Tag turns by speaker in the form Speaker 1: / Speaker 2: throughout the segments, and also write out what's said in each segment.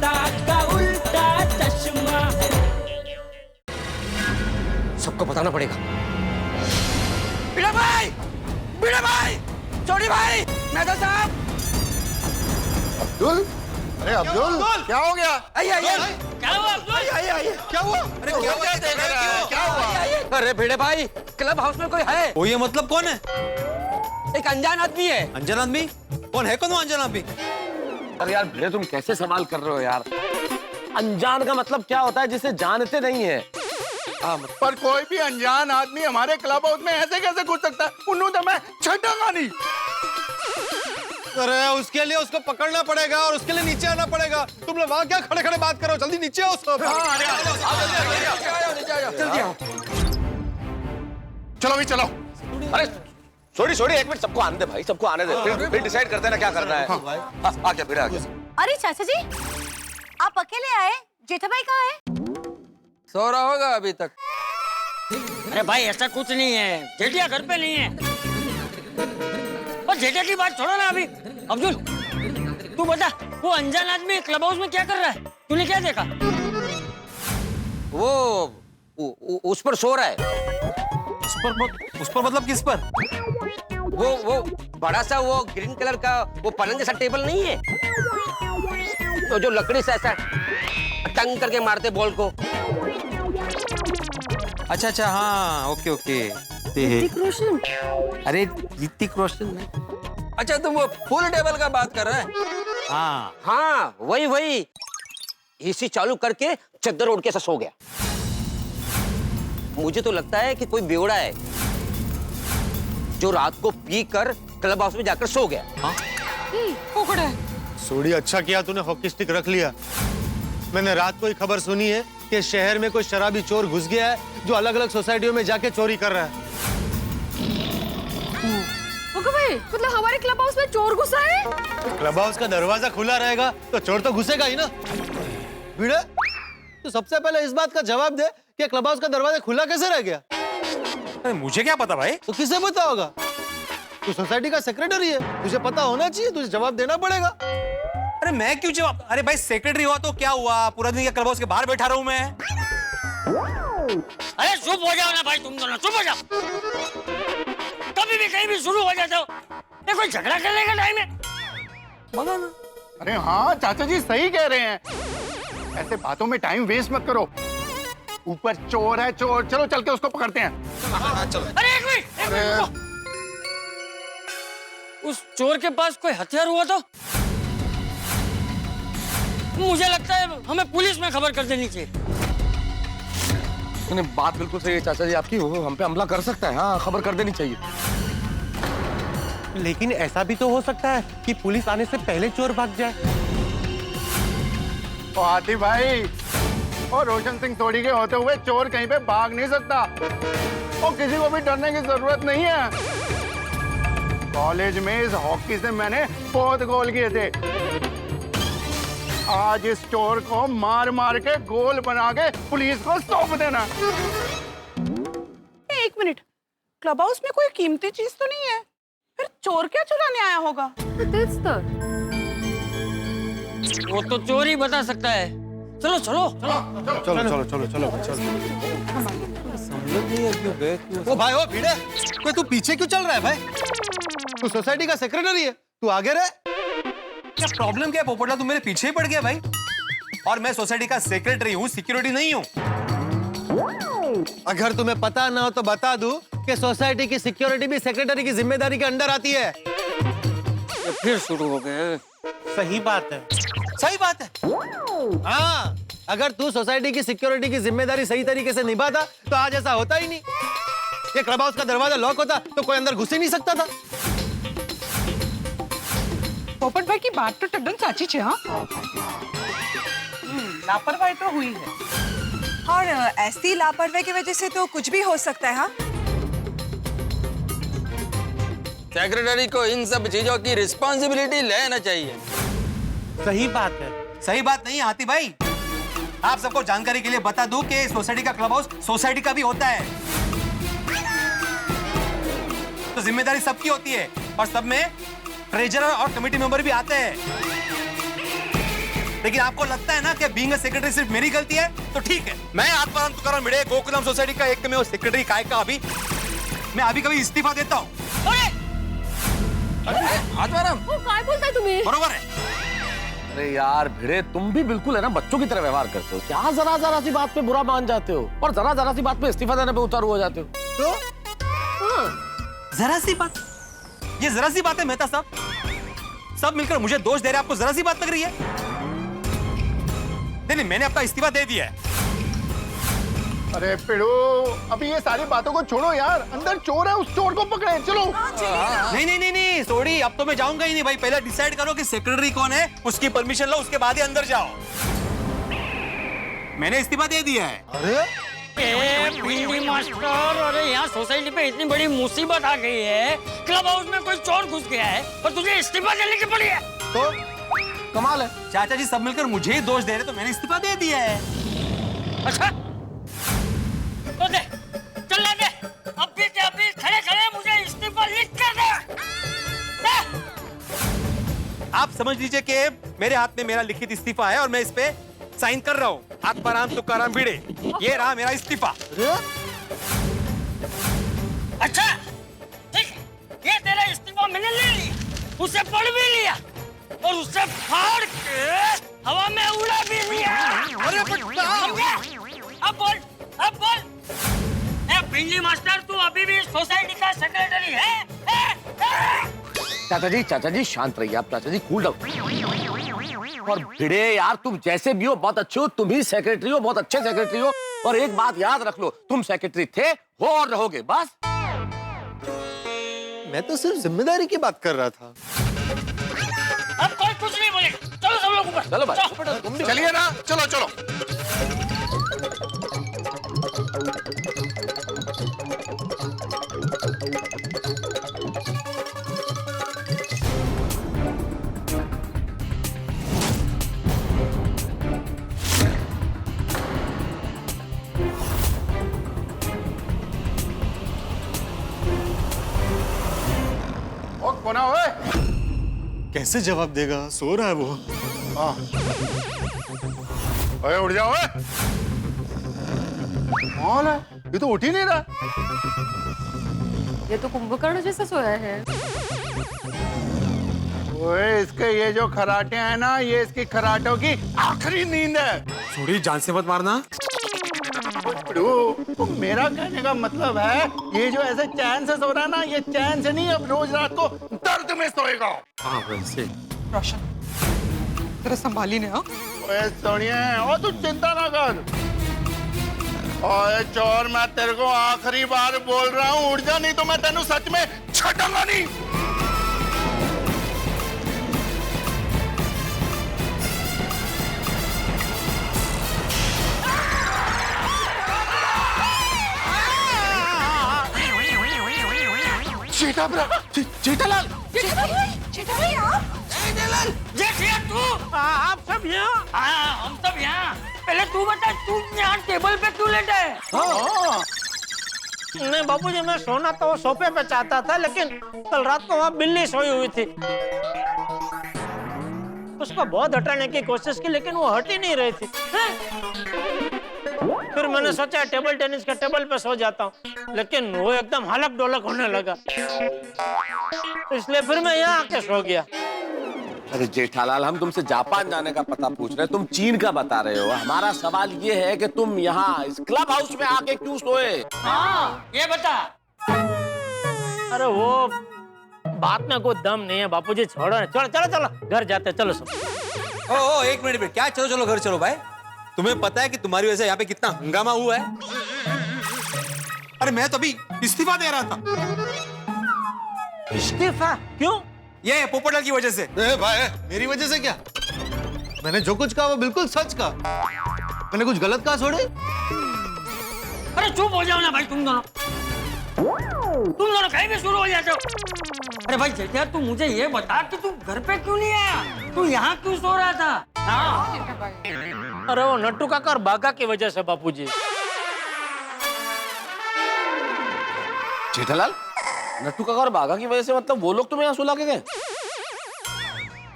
Speaker 1: उल्टा का उल्टा चश्मा।
Speaker 2: सबको बताना पड़ेगा। बीड़ा भाई, चोरी भाई, मेहता साहब।
Speaker 3: अब्दुल, अरे अब्दुल, क्या हो गया?
Speaker 2: आइए।
Speaker 1: क्या हुआ अब्दुल?
Speaker 3: आइए। क्या हुआ? अरे क्या देख रहा है? क्या हुआ?
Speaker 2: अरे भिड़े भाई, क्लब हाउस में कोई है?
Speaker 4: वो ये मतलब कौन है?
Speaker 2: एक अनजान आदमी है।
Speaker 4: अनजान आदमी? कौन है? कौन वो अनजान आदमी?
Speaker 2: अरे यार भिड़े, तुम कैसे सवाल कर रहे हो यार? अनजान का मतलब क्या होता है? जिसे जानते नहीं है।
Speaker 3: पर कोई भी अनजान आदमी हमारे क्लब हाउस में ऐसे कैसे घुस सकता है? उन्होंने तो मैं छटांगा नहीं।
Speaker 4: अरे उसके लिए उसको पकड़ना पड़ेगा और उसके लिए नीचे आना पड़ेगा। तुम लोग वहाँ क्या खड़े खड़े बात करो? जल्दी नीचे आओ सब।
Speaker 2: जल्दी आओ।
Speaker 3: चलो भी चलो।
Speaker 5: अरे छोड़ी एक मिनट, सबको आने दे भाई, सबको आने दे, फिर डिसाइड करते हैं ना क्या करना है। आ गया फिर आ गया।
Speaker 6: अरे चाचा जी, आप अकेले आए? जेठा भाई कहाँ है?
Speaker 2: सो रहा होगा अभी तक।
Speaker 1: अरे भाई ऐसा कुछ नहीं है, जेठिया घर पे नहीं है। और जेठिया की बात छोड़ो ना अभी। अब्दुल तू बता, वो अनजान आदमी क्लब हाउस में क्या कर रहा है? तूने क्या देखा?
Speaker 2: वो उस पर सो रहा है।
Speaker 4: उस पर मतलब किस पर?
Speaker 2: वो बड़ा सा वो ग्रीन कलर का वो पलंग जैसा टेबल नहीं है, तो जो लकड़ी से ऐसा टंग करके मारते बॉल को।
Speaker 4: अच्छा, हाँ, ओके।
Speaker 6: ऋतिक रोशन।
Speaker 4: अरे ऋतिक रोशन नहीं।
Speaker 2: अच्छा, तुम वो फुल टेबल का बात कर रहे हैं? हाँ, वही। एसी चालू करके चद्दर ओढ़ के ऐसा सो गया। मुझे तो लगता है कि कोई बेवड़ा है जो रात को पी कर क्लब हाउस में जाकर सो गया।
Speaker 7: सोडी, अच्छा किया तूने हॉकी स्टिक रख लिया। मैंने रात को ही खबर सुनी है कि शहर में कोई शराबी चोर घुस गया है जो अलग अलग सोसाइटियों में जाके चोरी कर रहा है।
Speaker 6: ओके भाई, मतलब हमारे क्लब हाउस में चोर घुसा है?
Speaker 7: क्लब हाउस का दरवाजा खुला रहेगा तो चोर तो घुसेगा ही ना। भिड़े, तो सबसे पहले इस बात का जवाब दे कि क्लब हाउस का दरवाजा खुला कैसे रह गया?
Speaker 4: अरे मुझे क्या पता भाई?
Speaker 7: तो किसे पता होगा? तू सोसाइटी का सेक्रेटरी है, तुझे पता होना चाहिए, तुझे जवाब देना पड़ेगा।
Speaker 4: अरे मैं क्यों जवाब? अरे भाई सेक्रेटरी हुआ तो क्या हुआ? पूरा दिन क्लब हाउस के बाहर बैठा रहूं मैं?
Speaker 1: अरे चुप हो जाओ ना भाई, तुम दोनों चुप हो जाओ। कभी भी कहीं भी शुरू हो जाते हो। ये कोई झगड़ा करने का टाइम है?
Speaker 4: मगा ना।
Speaker 3: अरे हाँ, चाचा जी सही कह रहे हैं। ऐसे बातों में टाइम वेस्ट मत करो। ऊपर चोर है, चोर। चलो चल के उसको पकड़ते हैं।
Speaker 1: अरे एक मिनट। उस चोर के पास कोई हथियार हुआ तो? मुझे लगता है हमें पुलिस में खबर कर देनी चाहिए।
Speaker 5: बात बिल्कुल सही है चाचा जी आपकी, वो हम पे हमला कर सकता है। हाँ, खबर कर देनी चाहिए।
Speaker 7: लेकिन ऐसा भी तो हो सकता है कि पुलिस आने से पहले चोर भाग जाए।
Speaker 3: तो आतिफ भाई और रोशन सिंह सोडी के होते हुए चोर कहीं पे भाग नहीं सकता और किसी को भी डरने की जरूरत नहीं है। कॉलेज में इस हॉकी से मैंने बहुत गोल किए थे। आज इस चोर को मार मार के गोल बना के पुलिस को सौंप देना।
Speaker 8: एक मिनट, क्लब हाउस में कोई कीमती चीज तो नहीं है? फिर चोर क्या चुराने आया होगा?
Speaker 1: वो तो चोर ही बता सकता है। चलो चलो
Speaker 7: ओ भाई, ओ भिड़े, कोई तू पीछे क्यों चल रहा है भाई? तू सोसाइटी का सेक्रेटरी है, तू आगे रह।
Speaker 4: क्या प्रॉब्लम क्या है पोपटला? तू मेरे पीछे ही पड़ गया भाई। और मैं सोसाइटी का सेक्रेटरी हूँ, सिक्योरिटी नहीं हूँ।
Speaker 7: अगर तुम्हें पता ना हो तो बता दूं कि सोसाइटी की सिक्योरिटी भी सेक्रेटरी की जिम्मेदारी के अंडर आती है।
Speaker 1: ये फिर शुरू हो गए।
Speaker 7: सही बात है। हाँ, अगर तू सोसाइटी की सिक्योरिटी की जिम्मेदारी सही तरीके से निभाता तो आज ऐसा होता ही नहीं। ये क्लब हाउस का दरवाजा लॉक होता तो कोई अंदर घुस ही नहीं सकता था।
Speaker 8: पोपट भाई की बात तो टड्डन साची है। हाँ, लापरवाही तो हुई है।
Speaker 9: और ऐसी लापरवाही की वजह से तो कुछ भी हो सकता है। हाँ,
Speaker 2: सेक्रेटरी को इन सब चीजों की रिस्पॉन्सिबिलिटी लेना चाहिए।
Speaker 7: सही बात है।
Speaker 4: सही बात नहीं हाथी भाई। आप सबको जानकारी के लिए बता दूं कि सोसाइटी का क्लब हाउस सोसाइटी का भी होता है, तो जिम्मेदारी सबकी होती है और सब में ट्रेजरर और कमेटी मेंबर भी आते हैं। लेकिन आपको लगता है ना कि बीइंग अ सेक्रेटरी सिर्फ मेरी गलती है, तो ठीक है। मैं आत्माराम तुकाराम भिड़े गोकुलम सोसाइटी का एक में सेक्रेटरी काय का अभी मैं अभी कभी इस्तीफा देता हूँ।
Speaker 5: आत्माराम
Speaker 6: वो काय बोलताय तुम्ही?
Speaker 4: बरोबर है।
Speaker 5: अरे यार भिड़े, तुम भी बिल्कुल है ना बच्चों की तरह व्यवहार करते हो। क्या जरा जरा सी बात पे बुरा मान जाते हो और जरा जरा सी बात पे इस्तीफा देने पे उतारू हो जाते हो।
Speaker 4: तो जरा सी बात, ये जरा सी बात है मेहता साहब? सब मिलकर मुझे दोष दे रहे हैं, आपको जरा सी बात लग रही है? नहीं, मैंने अपना इस्तीफा दे दिया है।
Speaker 3: अरे पिड़ू, अभी ये सारी बातों को छोड़ो यार, अंदर चोर है, उस चोर को पकड़े, चलो।
Speaker 4: नहीं, सॉरी, अब तो मैं जाऊंगा ही नहीं भाई। पहले डिसाइड करो कि सेक्रेटरी कौन है, उसकी परमिशन लो, उसके बाद ही अंदर जाओ। मैंने इस्तीफा दे दिया है।
Speaker 7: अरे
Speaker 1: भिंडी मास्टर, अरे यहाँ सोसाइटी पे इतनी बड़ी मुसीबत आ गई है, क्लब हाउस में कोई चोर घुस गया है और तुझे इस्तीफा देने की पड़ी है।
Speaker 7: तो कमाल है।
Speaker 4: चाचा जी सब मिलकर मुझे ही दोष दे रहे, तो मैंने इस्तीफा दे दिया है।
Speaker 1: अच्छा तो दे, चल दे, अभी के अभी खड़े खड़े मुझे इस्तीफा लिख कर दे।
Speaker 4: आप समझ लीजिए कि मेरे हाथ में मेरा लिखित इस्तीफा है और मैं इस पे साइन कर रहा हूँ। आत्माराम तुकाराम भिड़े, ये रहा मेरा इस्तीफा।
Speaker 1: अच्छा ठीक है, ये तेरा इस्तीफा मैंने ले लिया, उसे पढ़ भी लिया और उसे फाड़ के हवा में उड़ा भी लिया। अरे अब बोल, अब बोल। भिंडी मास्टर, तू अभी भी सोसाइटी का सेक्रेटरी है?
Speaker 5: चाचा जी शांत रहिए आप। चाचा जी कूल डाउन। और भिड़े यार, तुम जैसे भी हो बहुत अच्छे हो, तुम ही सेक्रेटरी हो, बहुत अच्छे सेक्रेटरी हो। और एक बात याद रख लो, तुम सेक्रेटरी थे, हो और रहोगे, बस।
Speaker 7: मैं तो सिर्फ जिम्मेदारी की बात कर रहा था।
Speaker 1: अब कोई कुछ नहीं बोले, चलो सब लोग ऊपर।
Speaker 5: चलो भाई, तुम भी
Speaker 3: चलिए ना, चलो चलो। ओ कोना ओए।
Speaker 7: कैसे जवाब देगा, सो रहा है वो।
Speaker 3: हाँ। ओए उठ जाओ ओए। कौन है? ये तो उठ ही नहीं रहा।
Speaker 6: ये तो कुंभकर्ण जैसा सोया है।
Speaker 3: ओए, इसके ये जो खराटे हैं ना, ये इसकी खराटों की आखिरी नींद है।
Speaker 4: थोड़ी जान से मत मारना।
Speaker 3: तो मेरा कहने का मतलब है, ये जो ऐसे चैन से सो रहा है ना, ये चैन से नहीं, अब रोज रात को दर्द में सोएगा।
Speaker 4: हाँ वैसे।
Speaker 9: रोशन, तेरा संभाली ने। हाँ,
Speaker 3: ओए सोनिए, ओ तू चिंता ना कर। ओए चोर, मैं तेरे को आखिरी बार बोल रहा हूँ, उठ जा, नहीं तो मैं तेनू सच में छटूंगा नहीं।
Speaker 1: जेठालाल,
Speaker 9: जेठालाल आप?
Speaker 1: जेठिया तू, आप सब यहाँ? हाँ, हम सब यहाँ। पहले तू बता, तू यहाँ टेबल पे क्यों लेटा है?
Speaker 10: नहीं बाबूजी, मैं सोना तो सोफे पे चाहता था, लेकिन कल रात को वहाँ बिल्ली सोई हुई थी। उसको बहुत हटाने की कोशिश की, लेकिन वो हट ही नहीं रही थी। फिर मैंने सोचा टेबल टेनिस के टेबल पे सो जाता हूँ, लेकिन वो एकदम हलक डोलक होने लगा, इसलिए फिर मैं यहाँ आके सो गया।
Speaker 5: अरे जेठालाल, हम तुमसे जापान जाने का पता पूछ रहे हैं, तुम चीन का बता रहे हो। हमारा सवाल ये है कि तुम यहाँ इस क्लब हाउस में आके क्यों सोए?
Speaker 1: हाँ, ये बता।
Speaker 10: अरे वो बात में कोई दम नहीं है बापूजी, छोड़ो। चलो चलो चलो घर जाते, चलो सब।
Speaker 4: ओ एक मिनट, क्या चलो चलो घर चलो भाई? तुम्हें पता है कि तुम्हारी वजह से यहाँ पे कितना हंगामा हुआ है? अरे मैं तो अभी इस्तीफा दे रहा था।
Speaker 10: इस्तीफा क्यों?
Speaker 4: ये पोपटलाल की वजह से।
Speaker 7: भाई, मेरी वजह से क्या? मैंने जो कुछ कहा वो बिल्कुल सच कहा। मैंने कुछ गलत कहा थोड़े?
Speaker 1: अरे चुप हो जाओ ना भाई, तुम दोनों कहीं भी शुरू हो जाते हो। अरे भाई जेठिया, तू मुझे ये बता कि तू घर पे क्यों नहीं आया? तू यहाँ क्यों सो रहा था? हाँ।
Speaker 10: अरे वो नट्टू काका और बागा की वजह से बापूजी।
Speaker 5: जेठालाल, नट्टू काका और बागा की वजह से मतलब वो लोग तुम्हें यहाँ सुला के गए?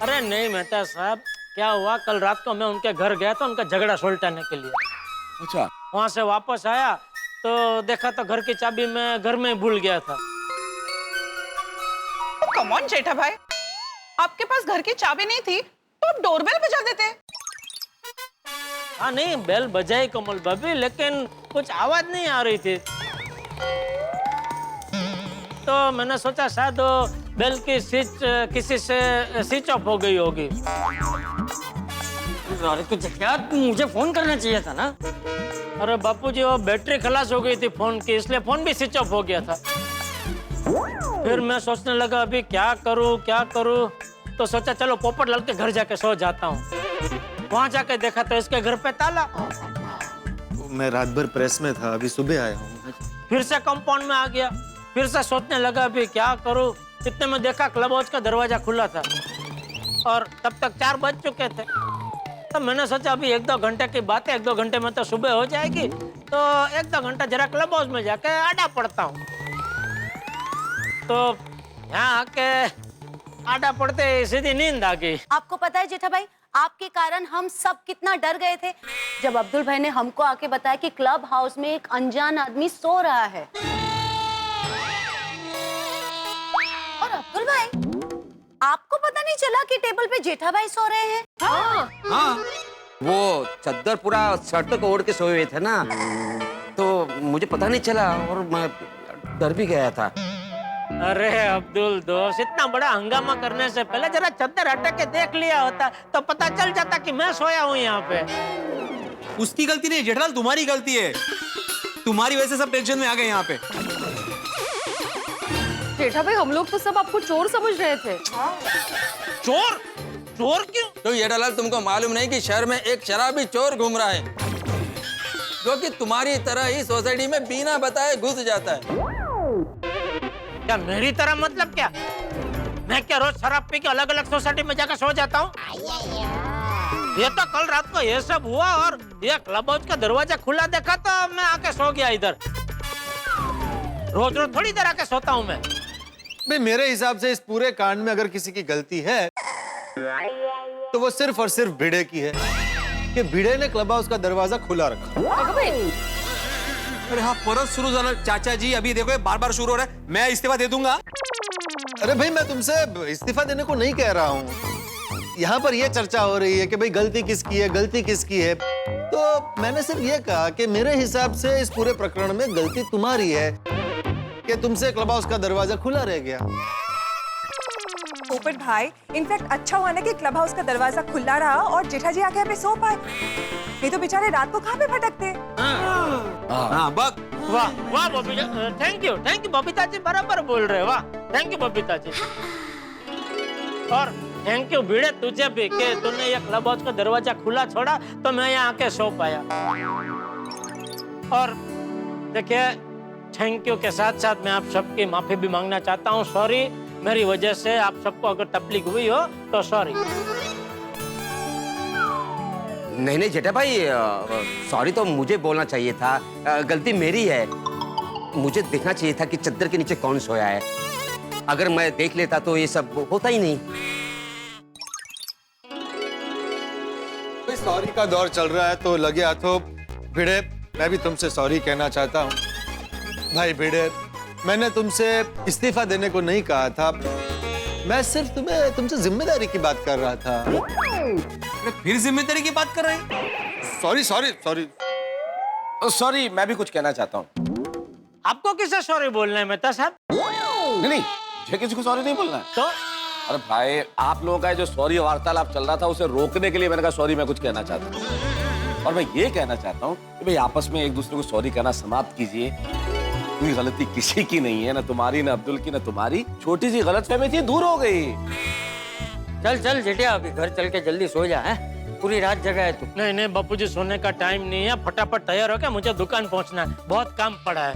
Speaker 10: अरे नहीं मेहता साहब, क्या हुआ, कल रात को मैं उनके घर गया था उनका झगड़ा सुलटाने के लिए।
Speaker 5: अच्छा,
Speaker 10: वहां से वापस आया तो देखा तो घर की चाबी मैं घर में भूल गया था।
Speaker 8: कम ऑन जेठा भाई, आपके पास घर की चाबी नहीं थी तो आप डोरबेल बजा देते।
Speaker 10: हाँ नहीं, बेल बजाई कमल भाभी, लेकिन कुछ आवाज नहीं आ रही थी। तो मैंने सोचा शायद वो बेल की स्विच किसी से स्विच ऑफ हो गई होगी।
Speaker 1: अरे तू क्या, तू मुझे फोन करना चाहिए था ना।
Speaker 10: अरे बापूजी, वो बैटरी खलास हो गई थी फोन की, इसलिए फोन भी स्विच ऑफ हो गया था। फिर मैं सोचने लगा अभी क्या करूं, तो सोचा चलो पोपटलाल के घर जाके सो जाता हूँ। वहां जाके देखा तो इसके घर पे ताला।
Speaker 7: मैं रात भर प्रेस में था, अभी सुबह आया हूँ।
Speaker 10: फिर से कंपाउंड में आ गया, फिर से सोचने लगा अभी क्या करूं। इतने में देखा क्लब हाउस का दरवाजा खुला था और तब तक 4 बज चुके थे। तो मैंने सोचा अभी 1-2 घंटे की बात है, 1-2 घंटे में तो सुबह हो जाएगी, तो 1-2 घंटा जरा क्लब हाउस में जाके आडा पड़ता हूँ। तो यहाँ आके आडा पड़ते सीधी नींद आ गई।
Speaker 6: आपको पता है जेठा भाई, आपके कारण हम सब कितना डर गए थे जब अब्दुल भाई ने हमको आके बताया कि क्लब हाउस में एक अनजान आदमी सो रहा है। और अब्दुल भाई, आपको पता नहीं चला कि टेबल पे जेठा भाई सो रहे हैं?
Speaker 2: हाँ, वो चद्दर पूरा शर्ट को ओढ़ के सोए हुए थे ना, तो मुझे पता नहीं चला और मैं डर भी गया था।
Speaker 10: अरे अब्दुल दोस्त, इतना बड़ा हंगामा करने से पहले जरा चद्दर हटा के देख लिया होता तो पता चल जाता कि मैं सोया हूँ यहाँ पे।
Speaker 4: उसकी गलती नहीं जेठालाल, तुम्हारी गलती है। तुम्हारी वजह से सब टेंशन में आ गए यहाँ पे।
Speaker 6: जेठा भाई, हम लोग तो सब आपको चोर समझ रहे थे।
Speaker 10: चोर? चोर क्यों?
Speaker 11: तो जेठालाल, तुमको मालूम नहीं कि शहर में एक शराबी चोर घूम रहा है जो कि तुम्हारी तरह ही सोसाइटी में बिना बताए घुस जाता है।
Speaker 10: क्या मेरी तरह मतलब क्या? मैं क्या रोज शराब पी के अलग अलग सोसाइटी में जाकर सो जाता हूँ? ये तो कल रात को ये सब हुआ और ये क्लब हाउस का दरवाजा खुला देखा तो मैं आके सो गया इधर। रोज रोज थोड़ी देर आके सोता हूँ मैं।
Speaker 7: भाई, मेरे हिसाब से इस पूरे कांड में अगर किसी की गलती है तो वो सिर्फ और सिर्फ भिड़े की है कि भिड़े ने क्लब हाउस का दरवाजा खुला रखा।
Speaker 4: अरे हाँ, परत शुरू झाला चाचा जी। अभी देखो बार बार शुरू हो रहा है, मैं इस्तीफा दे दूंगा।
Speaker 7: अरे भाई, मैं तुमसे इस्तीफा देने को नहीं कह रहा हूँ। यहाँ पर ये चर्चा हो रही है कि भाई गलती किसकी है। तो मैंने सिर्फ ये कहा कि मेरे हिसाब से इस पूरे प्रकरण में गलती तुम्हारी है कि तुमसे क्लब हाउस का दरवाजा खुला रह गया।
Speaker 9: पोपट भाई, इनफैक्ट अच्छा हुआ ना कि क्लब हाउस का दरवाजा खुला रहा और जेठा जी आके हमें सो पाए, नहीं तो बेचारे रात को कहाँ पे भटकते।
Speaker 4: हाँ, बक।
Speaker 10: वाह वाह बबीता, थैंक यू बबीता जी, बराबर बोल रहे। वाह, थैंक यू बबीता जी। और थैंक यू भिड़े तुझे भी कि तूने ये क्लब हाउस का दरवाजा खुला छोड़ा तो मैं यहाँ आके सो पाया। और देखिए, थैंक यू के साथ साथ मैं आप सबकी माफी भी मांगना चाहता हूँ। सॉरी, मेरी वजह से आप सबको अगर तकलीफ हुई हो तो सॉरी।
Speaker 2: नहीं जेठा भाई, सॉरी तो मुझे बोलना चाहिए था। गलती मेरी है। मुझे देखना चाहिए था कि चद्दर के नीचे कौन सोया है। अगर मैं देख लेता तो ये सब होता ही नहीं।
Speaker 7: सॉरी का दौर चल रहा है तो लगे हाथों भिड़े, मैं भी तुमसे सॉरी कहना चाहता हूँ। भाई भिड़े, मैंने तुमसे इस्तीफा देने को नहीं कहा था, मैं सिर्फ तुमसे जिम्मेदारी की बात कर रहा था।
Speaker 4: फिर जिम्मेदारी की बात कर रहे हैं?
Speaker 5: सॉरी, मैं भी कुछ कहना चाहता हूँ।
Speaker 10: आपको किसे सॉरी बोलना है मेहता साहब?
Speaker 5: नहीं, मुझे किसी को सॉरी नहीं बोलना है।
Speaker 10: तो
Speaker 5: अरे भाई, आप लोगों का जो सॉरी वार्तालाप चल रहा था उसे रोकने के लिए मैंने कहा सॉरी, मैं कुछ कहना चाहता हूँ। और मैं ये कहना चाहता हूँ कि भाई आपस में एक दूसरे को सॉरी कहना समाप्त कीजिए। कोई गलती किसी की नहीं है, ना तुम्हारी, ना अब्दुल की, ना तुम्हारी। छोटी सी गलतफहमी थी, दूर हो गई।
Speaker 1: चल जेठिया, अभी घर चल के जल्दी सो जा। है पूरी रात जगा है तू।
Speaker 10: नहीं बापूजी, सोने का टाइम नहीं है। फटाफट तैयार हो के मुझे दुकान पहुंचना है, बहुत काम पड़ा है।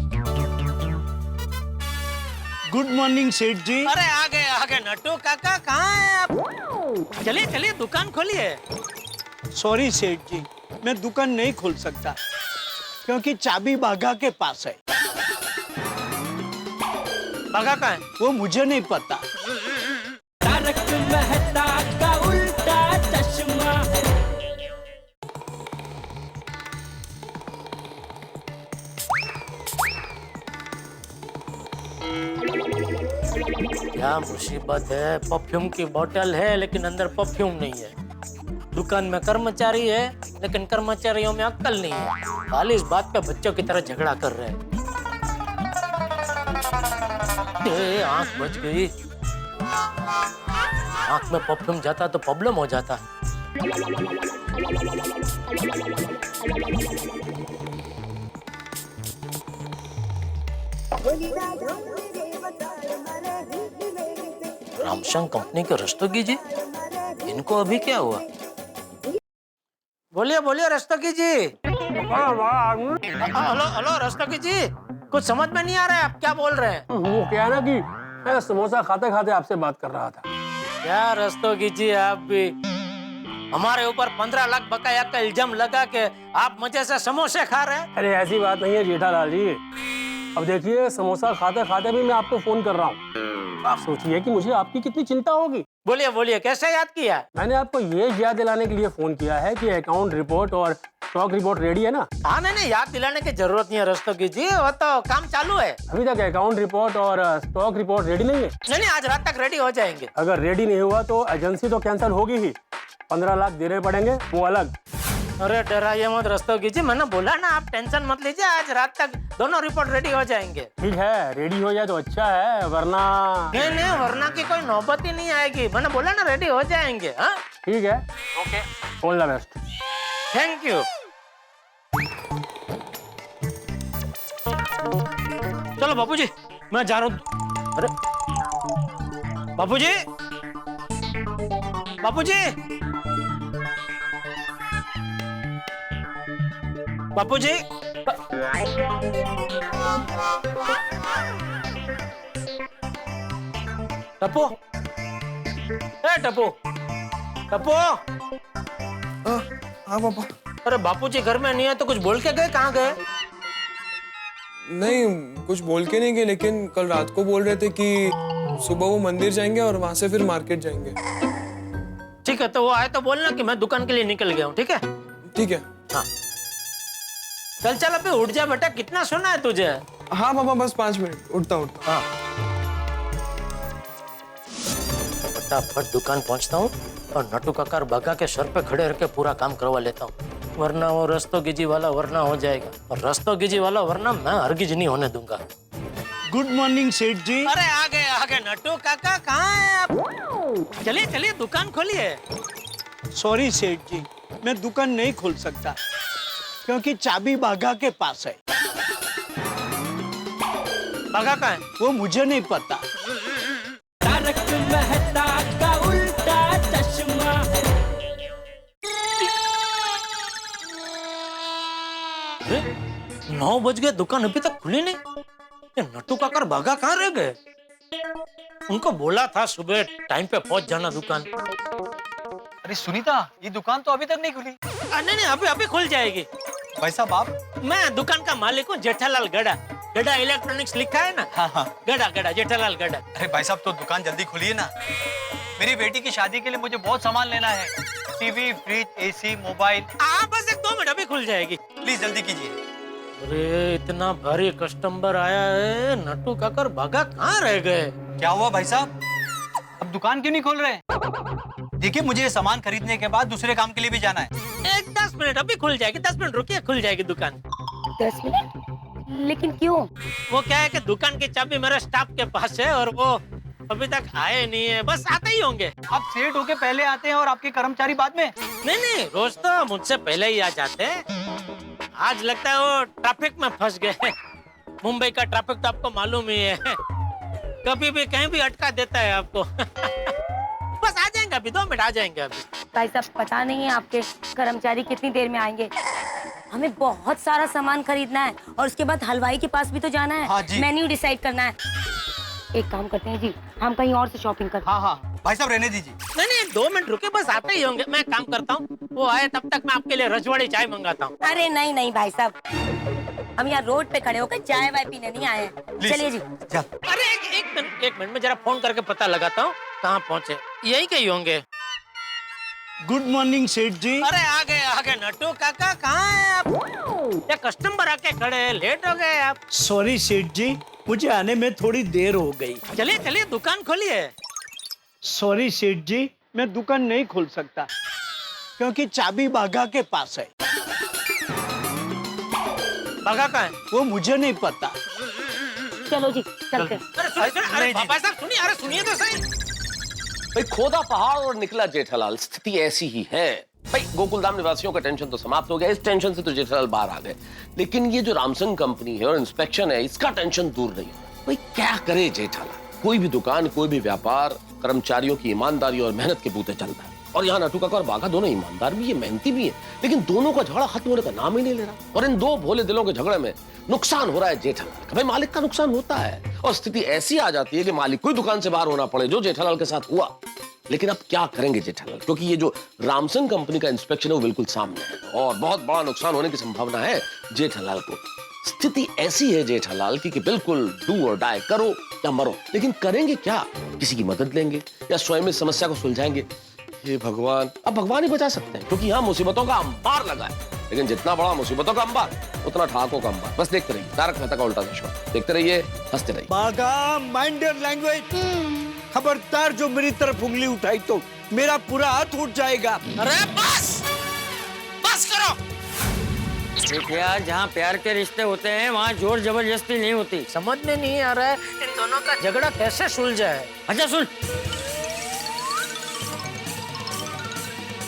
Speaker 12: गुड मॉर्निंग सेठ जी।
Speaker 10: अरे आ गए नट्टू काका, कहाँ हैं आप? चलिए दुकान खोलिए।
Speaker 12: सॉरी सेठ जी, मैं दुकान नहीं खोल सकता क्योंकि चाबी बाघा के पास है।
Speaker 10: बाघा कहाँ है?
Speaker 12: वो मुझे नहीं पता।
Speaker 13: तारक मेहता का उल्टा चश्मा।
Speaker 10: क्या मुसीबत है, परफ्यूम की बोतल है लेकिन अंदर परफ्यूम नहीं है। दुकान में कर्मचारी है लेकिन कर्मचारियों में अक्ल नहीं है। खाली इस बात पे बच्चों की तरह झगड़ा कर रहे हैं। आंख बच गई। आंख में परफ्यूम जाता तो प्रॉब्लम हो जाता। रामशंग कंपनी के रस्तोगी जी, इनको अभी क्या हुआ? बोलिए बोलिए रस्तोगी जी। हेलो हेलो रस्तोगी जी, कुछ समझ में नहीं आ रहा है, आप क्या बोल रहे हैं?
Speaker 13: वो क्या है ना कि मैं समोसा खाते खाते आपसे बात कर रहा था।
Speaker 10: क्या रस्तोगी जी, आप भी हमारे ऊपर 15 लाख बकाया का इल्जाम लगा के आप मजे से समोसे खा रहे हैं?
Speaker 13: अरे ऐसी बात नहीं है जेठालाल जी। अब देखिए, समोसा खाते खाते भी मैं आपको फोन कर रहा हूँ। आप सोचिए कि मुझे आपकी कितनी चिंता होगी।
Speaker 10: बोलिए बोलिए, कैसे याद किया?
Speaker 13: मैंने आपको ये याद दिलाने के लिए फोन किया है कि अकाउंट रिपोर्ट और स्टॉक रिपोर्ट रेडी है ना?
Speaker 10: हाँ नहीं, याद दिलाने की जरूरत नहीं है रस्तोगी जी, वो तो काम चालू है।
Speaker 13: अभी तक अकाउंट रिपोर्ट और स्टॉक रिपोर्ट रेडी नहीं है?
Speaker 10: नहीं, आज रात तक रेडी हो जाएंगे।
Speaker 13: अगर रेडी नहीं हुआ तो एजेंसी तो कैंसिल होगी ही। 15 लाख देने पड़ेंगे, वो अलग।
Speaker 10: अरे डराइए मत रस्तोगी जी, मैंने बोला ना आप टेंशन मत लीजिए, आज रात तक दोनों रिपोर्ट रेडी हो जाएंगे।
Speaker 13: ठीक है, रेडी हो जाए तो अच्छा है, वरना
Speaker 10: नहीं, वरना की कोई नौबत ही नहीं आएगी। मैंने बोला ना रेडी हो जाएंगे। हाँ
Speaker 13: ठीक है,
Speaker 10: okay,
Speaker 13: all the best.
Speaker 10: Thank you. चलो बापूजी, मैं जा रहा हूँ। अरे बापूजी, बापूजी, बापूजी, टप्पू, टप्पू, टप्पू।
Speaker 11: हाँ पापा।
Speaker 10: अरे बापूजी घर में नहीं है तो कुछ बोल के गए? कहाँ गए?
Speaker 14: नहीं, कुछ बोल के नहीं गए, लेकिन कल रात को बोल रहे थे कि सुबह वो मंदिर जाएंगे और वहां से फिर मार्केट जाएंगे।
Speaker 10: ठीक है, तो वो आए तो बोलना कि मैं दुकान के लिए निकल गया हूँ। ठीक है?
Speaker 14: ठीक है।
Speaker 10: हाँ चल चल, अभी उठ जा बेटा, कितना सोना है तुझे?
Speaker 14: हाँ पापा, बस 5 मिनट, उठता उठता।
Speaker 10: हाँ फटाफट दुकान पहुंचता हूँ और नटू काका और बागा के सर पे खड़े रख के पूरा काम करवा लेता हूँ, वरना वो रस्तोगी वाला वरना हो जाएगा, और रस्तोगी वाला वरना मैं हरगिज नहीं होने दूंगा।
Speaker 12: गुड मॉर्निंग सेठ जी।
Speaker 10: अरे आ गए नटू काका, कहाँ हैं आप? चलिए चलिए, दुकान खोलिए।
Speaker 12: सॉरी सेठ जी, मैं दुकान नहीं खोल सकता क्योंकि चाबी बागा के पास है।
Speaker 10: बागा कहाँ है?
Speaker 12: वो मुझे नहीं पता।
Speaker 1: तारक मेहता का उल्टा चश्मा।
Speaker 10: 9 बज गए, दुकान अभी तक खुली नहीं। ये नट्टू काका बागा कहाँ रह गए? उनको बोला था सुबह टाइम पे पहुंच जाना दुकान।
Speaker 15: अरे सुनीता, ये दुकान तो अभी तक नहीं खुली।
Speaker 10: नहीं, अभी खुल जाएगी।
Speaker 15: भाई साहब आप?
Speaker 10: मैं दुकान का मालिक हूँ, जेठालाल गड़ा। गड़ा इलेक्ट्रॉनिक्स लिखा है ना?
Speaker 15: हाँ।
Speaker 10: गड़ा जेठालाल गड़ा।
Speaker 15: अरे भाई साहब, तो दुकान जल्दी खुलिए ना। मेरी बेटी की शादी के लिए मुझे बहुत सामान लेना है, टीवी, फ्रिज, एसी, मोबाइल।
Speaker 10: बस 1-2 मिनट, अभी खुल जाएगी।
Speaker 15: प्लीज जल्दी कीजिए।
Speaker 10: अरे इतना भारी कस्टमर आया है, नट्टू काकर बागा कहाँ रह गए?
Speaker 15: क्या हुआ भाई साहब, अब दुकान क्यों नहीं खोल रहे? देखिए, मुझे सामान खरीदने के बाद दूसरे काम के लिए भी जाना है।
Speaker 10: 10 मिनट, अभी खुल जाएगी। 10 मिनट रुकिए, खुल जाएगी दुकान।
Speaker 6: 10 मिनट? लेकिन क्यों?
Speaker 10: वो क्या है कि दुकान की चाबी मेरे स्टाफ के पास है और वो अभी तक आए नहीं है, बस आते ही होंगे।
Speaker 15: आप सेठ होके पहले आते हैं और आपके कर्मचारी बाद में?
Speaker 10: नहीं, रोज तो मुझसे पहले ही आ जाते हैं। आज लगता है वो ट्रैफिक में फंस गए। मुंबई का ट्रैफिक तो आपको मालूम ही है, कभी भी कहीं भी अटका देता है आपको। बस आ जाएंगे, अभी 2 मिनट आ जाएंगे अभी।
Speaker 6: भाई साहब, पता नहीं है आपके कर्मचारी कितनी देर में आएंगे। हमें बहुत सारा सामान खरीदना है और उसके बाद हलवाई के पास भी तो जाना है।
Speaker 15: हाँ जी।
Speaker 6: मेन्यू डिसाइड करना है। एक काम करते हैं जी, हम कहीं और से शॉपिंग करते हैं।
Speaker 15: हाँ, भाई साहब रहने दीजिए।
Speaker 10: नहीं, 2 मिनट रुके, बस आते ही होंगे। मैं काम करता हूँ, वो आए तब तक मैं आपके लिए रजवाड़ी चाय मंगाता हूँ।
Speaker 6: अरे नहीं भाई साहब, हम यहाँ रोड पे खड़े होकर चाय वाय पीने नहीं आए हैं। चलिए जी।
Speaker 10: अरे एक मिनट में जरा फोन करके पता लगाता हूँ कहाँ पहुँचे। यही कहीं होंगे।
Speaker 12: गुड मॉर्निंग सेठ जी।
Speaker 10: अरे आ गए नट्टू काका, कहाँ हैं आप? ये कस्टमर आके खड़े हैं, लेट हो गए आप।
Speaker 12: सॉरी सेठ जी, मुझे आने में थोड़ी देर हो गई।
Speaker 10: चलिए चलिए दुकान खोलिए।
Speaker 12: सॉरी सेठ जी, मैं दुकान नहीं खोल सकता क्योंकि चाबी बाघा के पास है।
Speaker 10: बाघा कहाँ है?
Speaker 12: वो मुझे नहीं पता।
Speaker 6: चलो जी चलते हैं।
Speaker 10: अरे पापा साहब सुनिए, अरे सुनिए तो सही।
Speaker 5: भाई खोदा पहाड़ और निकला जेठालाल, स्थिति ऐसी ही है। भाई गोकुलधाम निवासियों का टेंशन तो समाप्त हो गया, इस टेंशन से तो जेठालाल बाहर आ गए, लेकिन ये जो रामसंग कंपनी है और इंस्पेक्शन है, इसका टेंशन दूर नहीं हो। भाई क्या करे जेठालाल, कोई भी दुकान, कोई भी व्यापार कर्मचारियों की ईमानदारी और मेहनत के बूते चलता है। और यहाँ नट्टू काका और बाघा दोनों ईमानदार भी है, मेहनती भी है, लेकिन दोनों का झगड़ा खत्म होने का नाम ही नहीं ले रहा। और इन दो भोले दिलों के झगड़े में नुकसान हो रहा है जेठालाल का। भाई मालिक का नुकसान होता है और स्थिति ऐसी आ जाती है कि मालिक को दुकान से बाहर होना पड़े, जो जेठालाल के साथ हुआ। लेकिन अब क्या करेंगे जेठालाल, क्योंकि ये जो रामसंग कंपनी का इंस्पेक्शन है वो बिल्कुल सामने है और बहुत बड़ा नुकसान होने की संभावना है जेठालाल को। स्थिति ऐसी है जेठालाल की कि बिल्कुल डू और डाई, करो या मरो। लेकिन करेंगे क्या? किसी की मदद लेंगे या स्वयं इस समस्या को सुलझाएंगे? हे भगवान, अब भगवान ही बचा सकते हैं, क्योंकि यहाँ मुसीबतों का अंबार लगा है। लेकिन जितना बड़ा मुसीबतों का अंबार, उतना ठाकों का अंबार। बस देखते रहिए तारक मेहता का उल्टा चश्मा, देखते रहिए, हंसते रहिए।
Speaker 12: बाघा, माइंड योर लैंग्वेज। खबरदार जो मेरी तरफ उंगली उठाई तो मेरा पूरा हाथ उठ जाएगा।
Speaker 10: अरे बस करो।
Speaker 1: देखिए जहाँ प्यार के रिश्ते होते हैं वहाँ जोर जबरदस्ती नहीं होती।
Speaker 10: समझ में नहीं आ रहा है इन दोनों का झगड़ा कैसे सुलझा है।
Speaker 1: अच्छा सुन,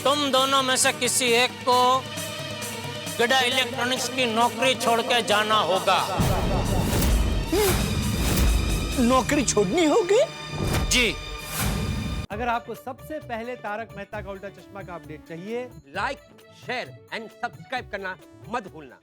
Speaker 10: तुम दोनों में से किसी एक को गड़ा इलेक्ट्रॉनिक्स की नौकरी छोड़ के जाना होगा।
Speaker 12: नौकरी छोड़नी होगी?
Speaker 10: जी।
Speaker 15: अगर आपको सबसे पहले तारक मेहता का उल्टा चश्मा का अपडेट चाहिए,
Speaker 2: लाइक, शेयर एंड सब्सक्राइब करना मत भूलना।